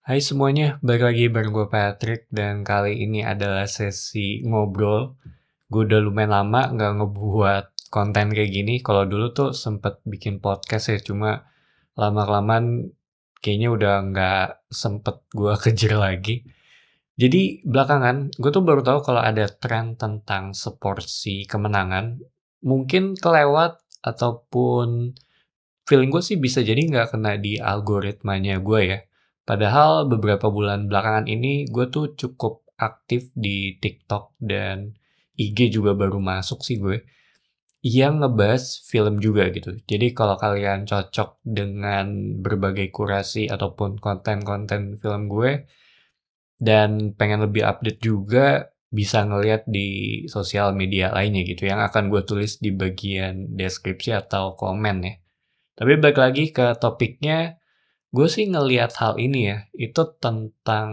Hai semuanya, balik lagi bareng gue Patrick dan kali ini adalah sesi ngobrol. Gue udah lumayan lama nggak ngebuat konten kayak gini. Kalau dulu tuh sempet bikin podcast ya, cuma lama-kelamaan kayaknya udah nggak sempet gue kejar lagi. Jadi belakangan gue tuh baru tahu kalau ada tren tentang seporsi kemenangan. Mungkin kelewat ataupun feeling gue sih bisa jadi nggak kena di algoritmanya gue ya. Padahal beberapa bulan belakangan ini gue tuh cukup aktif di TikTok dan IG juga baru masuk sih gue. Yang ngebahas film juga gitu. Jadi kalau kalian cocok dengan berbagai kurasi ataupun konten-konten film gue dan pengen lebih update juga bisa ngeliat di sosial media lainnya gitu yang akan gue tulis di bagian deskripsi atau komen ya. Tapi balik lagi ke topiknya, gue sih ngelihat hal ini ya, itu tentang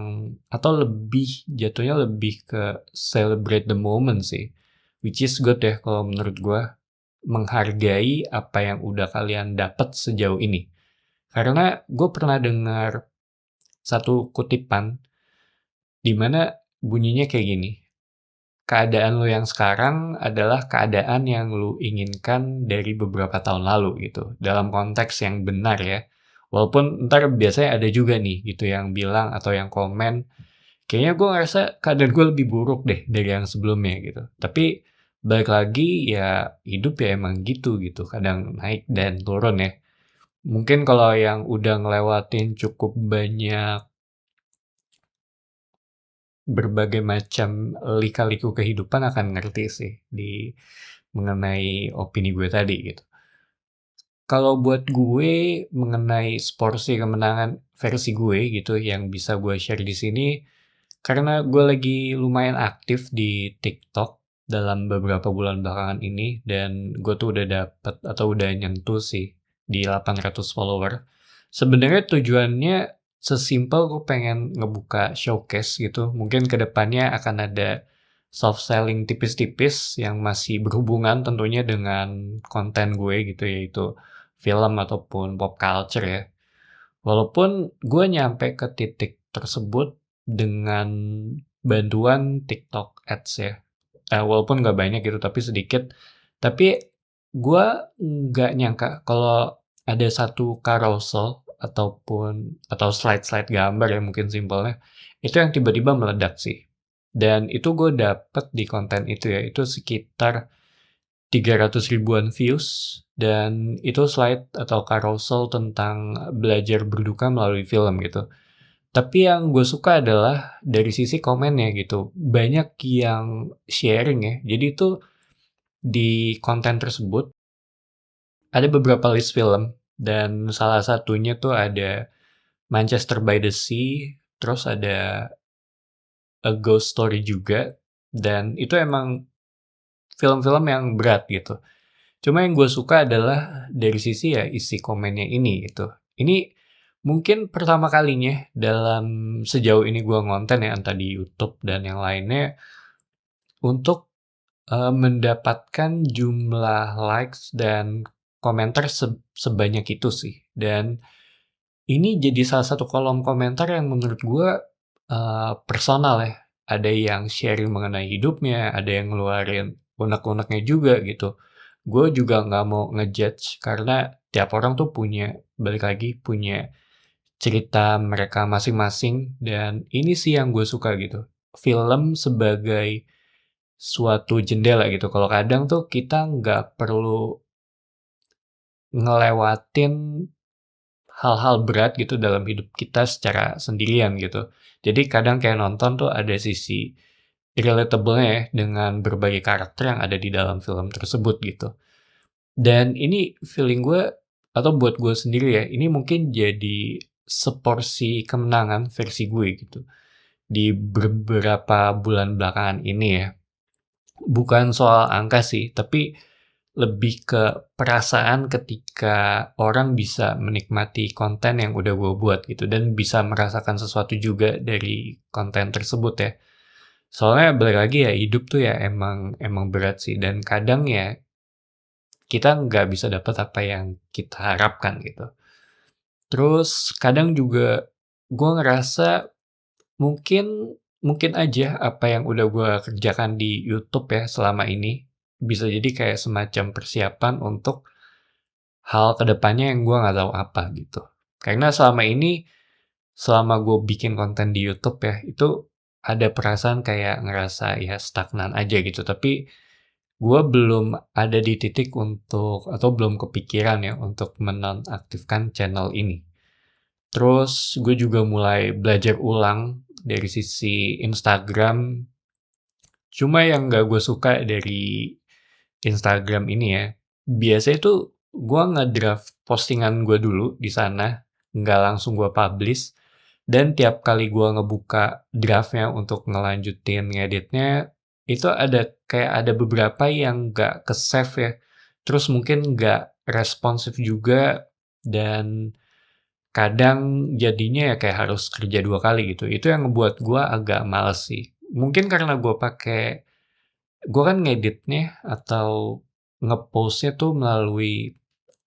atau lebih jatuhnya lebih ke celebrate the moment sih. Which is good ya kalau menurut gue, menghargai apa yang udah kalian dapat sejauh ini. Karena gue pernah dengar satu kutipan di mana bunyinya kayak gini, keadaan lo yang sekarang adalah keadaan yang lo inginkan dari beberapa tahun lalu gitu. Dalam konteks yang benar ya. Walaupun ntar biasanya ada juga nih gitu yang bilang atau yang komen, kayaknya gue ngerasa keadaan gue lebih buruk deh dari yang sebelumnya gitu. Tapi balik lagi ya hidup ya emang gitu, kadang naik dan turun ya. Mungkin kalau yang udah ngelewatin cukup banyak berbagai macam lika-liku kehidupan akan ngerti sih di mengenai opini gue tadi gitu. Kalau buat gue mengenai seporsi kemenangan versi gue gitu yang bisa gue share di sini, karena gue lagi lumayan aktif di TikTok dalam beberapa bulan belakangan ini dan gue tuh udah dapet atau udah nyentuh sih di 800 follower. Sebenarnya tujuannya sesimpel gue pengen ngebuka showcase gitu. Mungkin kedepannya akan ada soft selling tipis-tipis yang masih berhubungan tentunya dengan konten gue gitu, yaitu film ataupun pop culture ya. Walaupun gue nyampe ke titik tersebut dengan bantuan TikTok Ads ya. Walaupun nggak banyak gitu, tapi sedikit. Tapi gue nggak nyangka kalau ada satu carousel atau slide-slide gambar ya mungkin simpelnya, itu yang tiba-tiba meledak sih. Dan itu gue dapet di konten itu ya, itu sekitar 300 ribuan views dan itu slide atau carousel tentang belajar berduka melalui film gitu. Tapi yang gue suka adalah dari sisi komennya gitu. Banyak yang sharing ya. Jadi itu di konten tersebut ada beberapa list film dan salah satunya tuh ada Manchester by the Sea, terus ada A Ghost Story juga dan itu emang film-film yang berat gitu. Cuma yang gue suka adalah dari sisi ya isi komennya ini gitu. Ini mungkin pertama kalinya dalam sejauh ini gue ngonten ya entah di YouTube dan yang lainnya untuk mendapatkan jumlah likes dan komentar sebanyak itu sih. Dan ini jadi salah satu kolom komentar yang menurut gue personal ya. Ada yang sharing mengenai hidupnya, ada yang ngeluarin unek-uneknya juga gitu. Gue juga nggak mau ngejudge karena tiap orang tuh balik lagi, punya cerita mereka masing-masing dan ini sih yang gue suka gitu. Film sebagai suatu jendela gitu. Kalau kadang tuh kita nggak perlu ngelewatin hal-hal berat gitu dalam hidup kita secara sendirian gitu. Jadi kadang kayak nonton tuh ada sisi relatable-nya ya dengan berbagai karakter yang ada di dalam film tersebut gitu. Dan ini feeling gue atau buat gue sendiri ya, ini mungkin jadi seporsi kemenangan versi gue gitu. Di beberapa bulan belakangan ini ya. Bukan soal angka sih, tapi lebih ke perasaan ketika orang bisa menikmati konten yang udah gue buat gitu dan bisa merasakan sesuatu juga dari konten tersebut ya. Soalnya balik lagi ya hidup tuh ya emang emang berat sih dan kadang ya kita nggak bisa dapat apa yang kita harapkan gitu. Terus kadang juga gue ngerasa mungkin mungkin aja apa yang udah gue kerjakan di YouTube ya selama ini, bisa jadi kayak semacam persiapan untuk hal kedepannya yang gue nggak tahu apa gitu. Karena selama ini, selama gue bikin konten di YouTube ya, itu ada perasaan kayak ngerasa ya stagnan aja gitu. Tapi gue belum ada di titik untuk atau belum kepikiran ya untuk menonaktifkan channel ini. Terus gue juga mulai belajar ulang dari sisi Instagram. Cuma yang nggak gue suka dari Instagram ini ya, biasanya tuh gue nge-draft postingan gue dulu di sana, nggak langsung gue publish, dan tiap kali gue ngebuka draftnya untuk ngelanjutin ngeditnya, itu ada beberapa yang nggak ke-save ya, terus mungkin nggak responsif juga, dan kadang jadinya ya kayak harus kerja 2 kali gitu. Itu yang ngebuat gue agak males sih. Mungkin karena gue kan ngeditnya atau nge-post-nya tuh melalui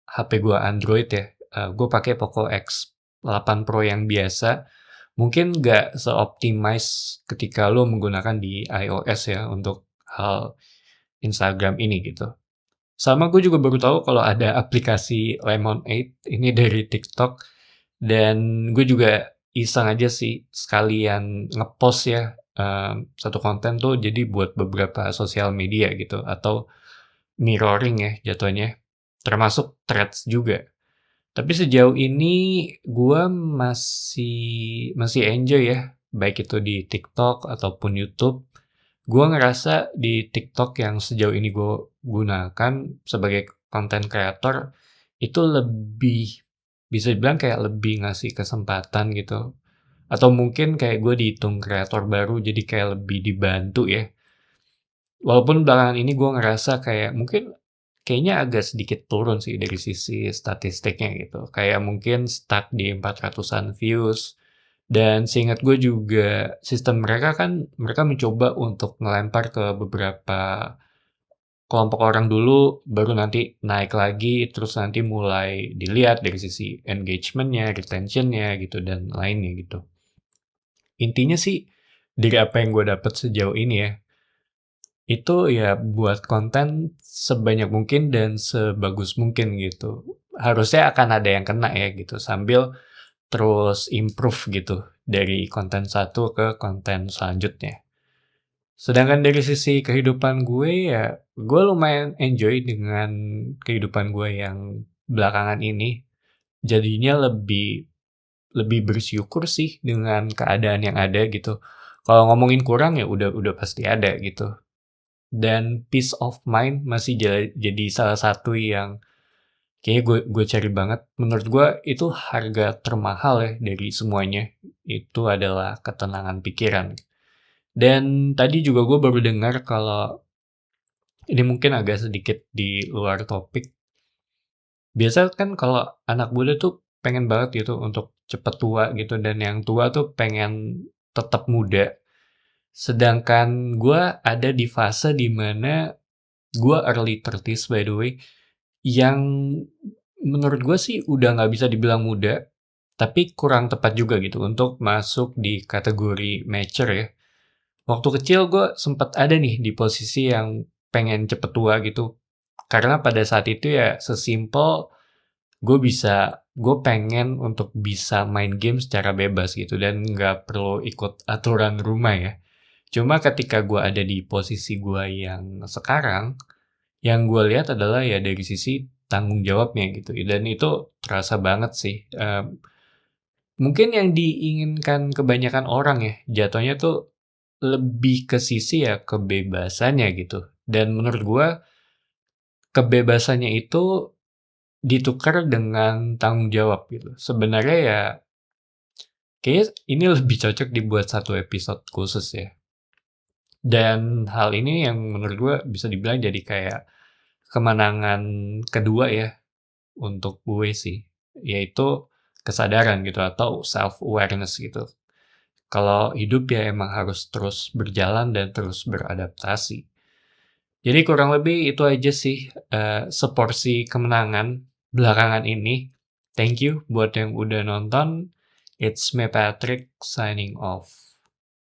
HP gue Android ya, gue pakai Poco X8 Pro yang biasa, mungkin nggak se-optimize ketika lo menggunakan di iOS ya untuk hal Instagram ini gitu. Sama gue juga baru tahu kalau ada aplikasi Lemonade ini dari TikTok, dan gue juga iseng aja sih sekalian nge-post ya, satu konten tuh jadi buat beberapa sosial media gitu atau mirroring ya jatuhnya, termasuk Threads juga. Tapi sejauh ini gue masih enjoy ya, baik itu di TikTok ataupun YouTube. Gue ngerasa di TikTok yang sejauh ini gue gunakan sebagai content creator, itu lebih, bisa dibilang kayak lebih ngasih kesempatan gitu. Atau mungkin kayak gue dihitung kreator baru, jadi kayak lebih dibantu ya. Walaupun belakangan ini gue ngerasa kayak mungkin kayaknya agak sedikit turun sih dari sisi statistiknya gitu. Kayak mungkin stuck di 400-an views. Dan seingat gue juga sistem mereka kan, mereka mencoba untuk ngelempar ke beberapa kelompok orang dulu, baru nanti naik lagi, terus nanti mulai dilihat dari sisi engagement-nya, retention-nya gitu, dan lainnya gitu. Intinya sih, dari apa yang gue dapat sejauh ini ya, itu ya buat konten sebanyak mungkin dan sebagus mungkin gitu. Harusnya akan ada yang kena ya gitu, sambil terus improve gitu dari konten satu ke konten selanjutnya. Sedangkan dari sisi kehidupan gue ya, gue lumayan enjoy dengan kehidupan gue yang belakangan ini. Jadinya lebih lebih bersyukur sih dengan keadaan yang ada gitu. Kalau ngomongin kurang ya udah pasti ada gitu. Dan peace of mind masih jadi salah satu yang kayaknya gue cari banget. Menurut gue itu harga termahal ya dari semuanya. Itu adalah ketenangan pikiran. Dan tadi juga gue baru dengar kalau ini mungkin agak sedikit di luar topik. Biasa kan kalau anak muda tuh pengen banget gitu untuk cepet tua gitu, dan yang tua tuh pengen tetap muda. Sedangkan gue ada di fase dimana gue early 30s by the way, yang menurut gue sih udah nggak bisa dibilang muda, tapi kurang tepat juga gitu untuk masuk di kategori mature ya. Waktu kecil gue sempet ada nih di posisi yang pengen cepet tua gitu. Karena pada saat itu ya sesimpel gue pengen untuk bisa main game secara bebas gitu dan nggak perlu ikut aturan rumah ya. Cuma ketika gue ada di posisi gue yang sekarang, yang gue lihat adalah ya dari sisi tanggung jawabnya gitu. Dan itu terasa banget sih. Mungkin yang diinginkan kebanyakan orang ya, jatuhnya tuh lebih ke sisi ya kebebasannya gitu. Dan menurut gua kebebasannya itu ditukar dengan tanggung jawab gitu. Sebenarnya ya kayaknya ini lebih cocok dibuat satu episode khusus ya. Dan hal ini yang menurut gua bisa dibilang jadi kayak kemenangan kedua ya untuk gue sih, yaitu kesadaran gitu atau self awareness gitu. Kalau hidup ya emang harus terus berjalan dan terus beradaptasi. Jadi kurang lebih itu aja sih, seporsi kemenangan belakangan ini. Thank you buat yang udah nonton. It's me Patrick signing off.